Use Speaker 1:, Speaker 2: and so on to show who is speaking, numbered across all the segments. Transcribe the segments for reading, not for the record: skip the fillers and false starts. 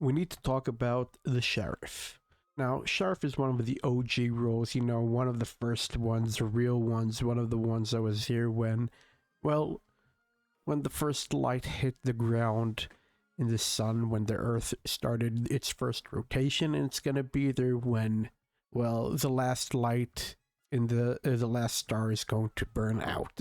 Speaker 1: we need to talk about the sheriff. Now, sheriff is one of the OG roles, one of the first ones, the real ones, one of the ones that was here when the first light hit the ground in the sun, when the earth started its first rotation, and it's gonna be there when, the last light in the last star is going to burn out.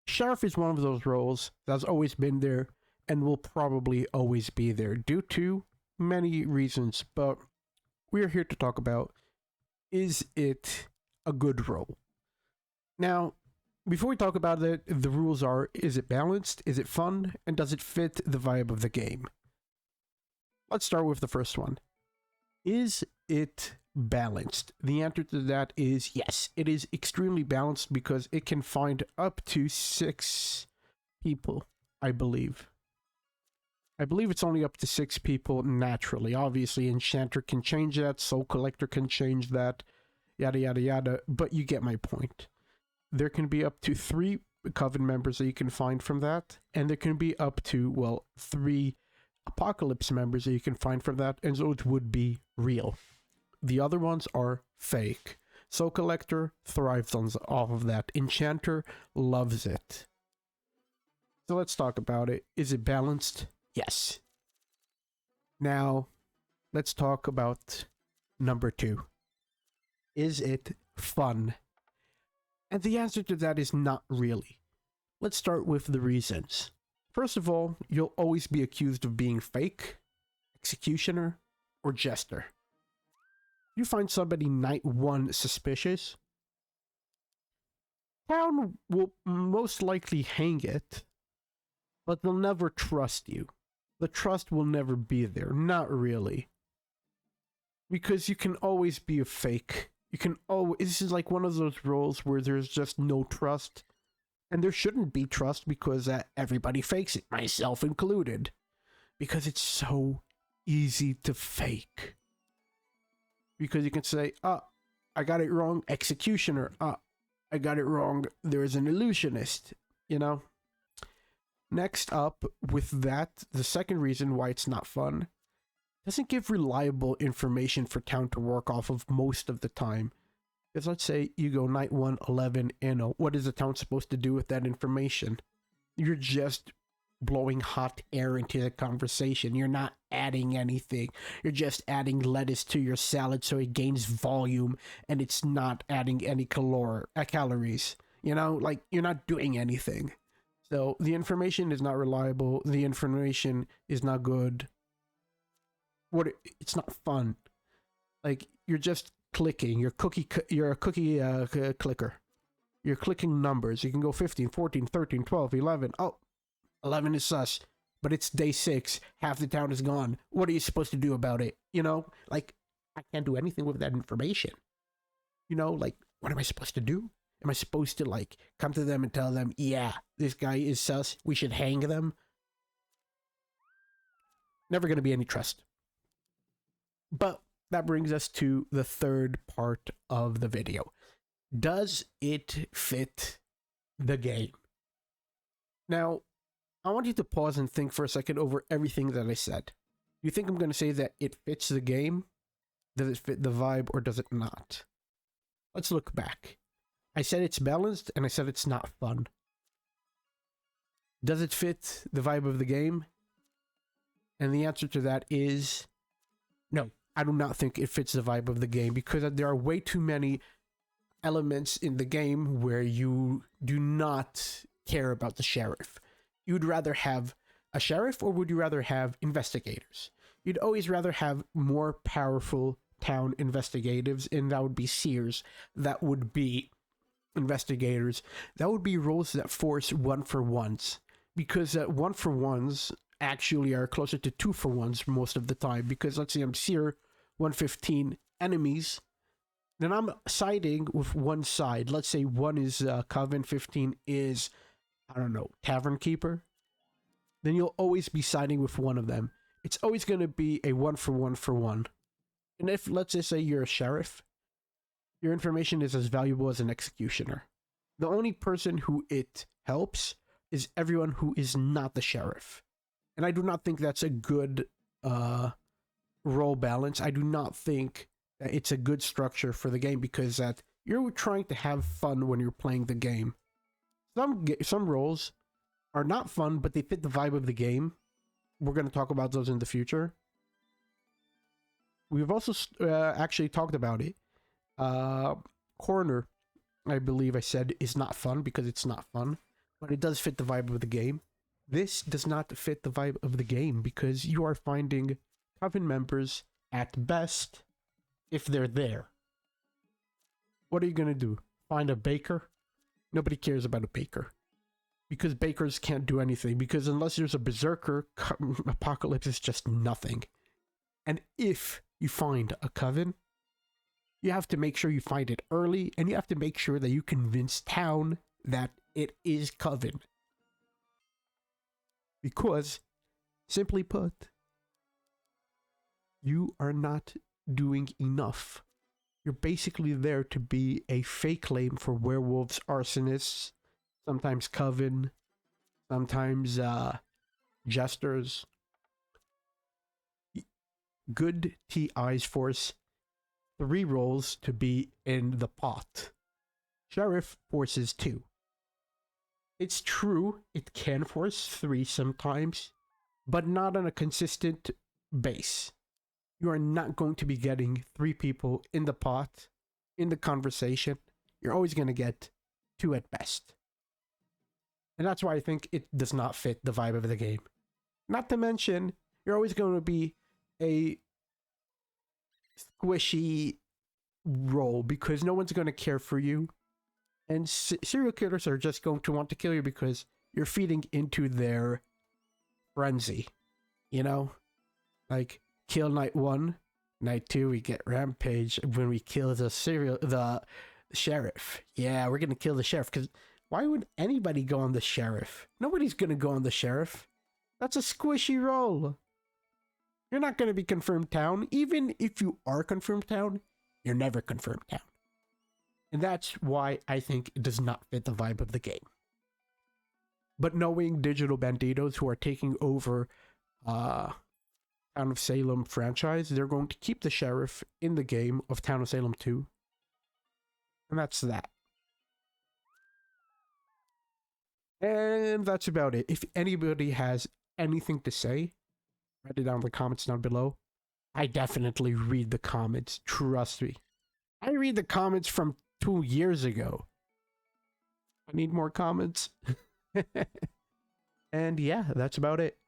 Speaker 1: Sheriff is one of those roles that's always been there and will probably always be there due to many reasons, but we're here to talk about, is it a good role? Now, before we talk about it, the rules are, is it balanced, is it fun, and does it fit the vibe of the game? Let's start with the first one. Is it balanced? The answer to that is yes. It is extremely balanced because it can find up to 6 people, I believe. I believe it's only up to 6 people naturally. Obviously, Enchanter can change that, Soul Collector can change that, yada yada yada, but you get my point. There can be up to 3 Coven members that you can find from that, and there can be up to, 3 Apocalypse members that you can find from that, and those would be real. The other ones are fake. Soul Collector thrives off of that. Enchanter loves it. So let's talk about it. Is it balanced? Yes. Now, let's talk about number 2. Is it fun? And the answer to that is not really. Let's start with the reasons. First of all, you'll always be accused of being fake, executioner, or jester. You find somebody night 1 suspicious, town will most likely hang it, but they'll never trust you. The trust will never be there. Not really. Because you can always be a fake. You can always... This is like one of those roles where there's just no trust. And there shouldn't be trust because everybody fakes it, myself included. Because it's so easy to fake. Because you can say, I got it wrong, executioner. I got it wrong, there's an illusionist. Next up, with that, the second reason why it's not fun, doesn't give reliable information for town to work off of most of the time. Because let's say you go night 1, 11, and what is the town supposed to do with that information? You're just blowing hot air into the conversation. You're not adding anything. You're just adding lettuce to your salad so it gains volume, and it's not adding any calories. You're not doing anything. So the information is not reliable. The information is not good. It's not fun. Like, you're just clicking. You're a cookie clicker. You're clicking numbers. You can go 15, 14, 13, 12, 11. Oh, 11 is sus. But it's day 6. Half the town is gone. What are you supposed to do about it? I can't do anything with that information. What am I supposed to do? Am I supposed to, come to them and tell them, yeah, this guy is sus, we should hang them? Never going to be any trust. But that brings us to the third part of the video. Does it fit the game? Now, I want you to pause and think for a second over everything that I said. Do you think I'm going to say that it fits the game? Does it fit the vibe, or does it not? Let's look back. I said it's balanced, and I said it's not fun. Does it fit the vibe of the game? And the answer to that is no. I do not think it fits the vibe of the game, because there are way too many elements in the game where you do not care about the sheriff. You'd rather have a sheriff, or would you rather have investigators? You'd always rather have more powerful town investigatives, and that would be seers. That would be investigators. That would be roles that force 1-for-1s, because 1-for-1s actually are closer to 2-for-1s most of the time. Because let's say I'm seer 115 enemies, then I'm siding with one side. Let's say 1 is Coven, 15 is, I don't know, Tavern Keeper. Then you'll always be siding with one of them. It's always going to be a 1-for-1-for-1. And if, let's just say you're a sheriff, your information is as valuable as an executioner. The only person who it helps is everyone who is not the sheriff. And I do not think that's a good role balance. I do not think that it's a good structure for the game because that you're trying to have fun when you're playing the game. Some roles are not fun, but they fit the vibe of the game. We're going to talk about those in the future. We've also actually talked about it. Corner, I believe I said, is not fun because it's not fun, but it does fit the vibe of the game. This does not fit the vibe of the game because you are finding Coven members at best if they're there. What are you going to do? Find a baker? Nobody cares about a baker. Because bakers can't do anything. Because unless there's a berserker, apocalypse is just nothing. And if you find a coven, you have to make sure you find it early, and you have to make sure that you convince town that it is coven. Because, simply put, you are not doing enough. You're basically there to be a fake lane for werewolves, arsonists, sometimes coven, sometimes jesters. Good TIs force 3 roles to be in the pot. Sheriff forces 2. It's true, it can force 3 sometimes, but not on a consistent base. You are not going to be getting 3 people in the pot, in the conversation. You're always going to get 2 at best. And that's why I think it does not fit the vibe of the game. Not to mention, you're always going to be a squishy role because no one's going to care for you. And serial killers are just going to want to kill you because you're feeding into their frenzy. You know? Like, kill night 1, night 2 we get rampage when we kill the sheriff. Yeah, we're going to kill the sheriff because why would anybody go on the sheriff? Nobody's going to go on the sheriff. That's a squishy role. You're not going to be confirmed town. Even if you are confirmed town, you're never confirmed town. And that's why I think it does not fit the vibe of the game. But knowing Digital Banditos who are taking over Town of Salem franchise, they're going to keep the sheriff in the game of Town of Salem 2. And that's that. And that's about it. If anybody has anything to say, write it down in the comments down below. I definitely read the comments. Trust me. I read the comments from 2 years ago. I need more comments. And yeah, that's about it.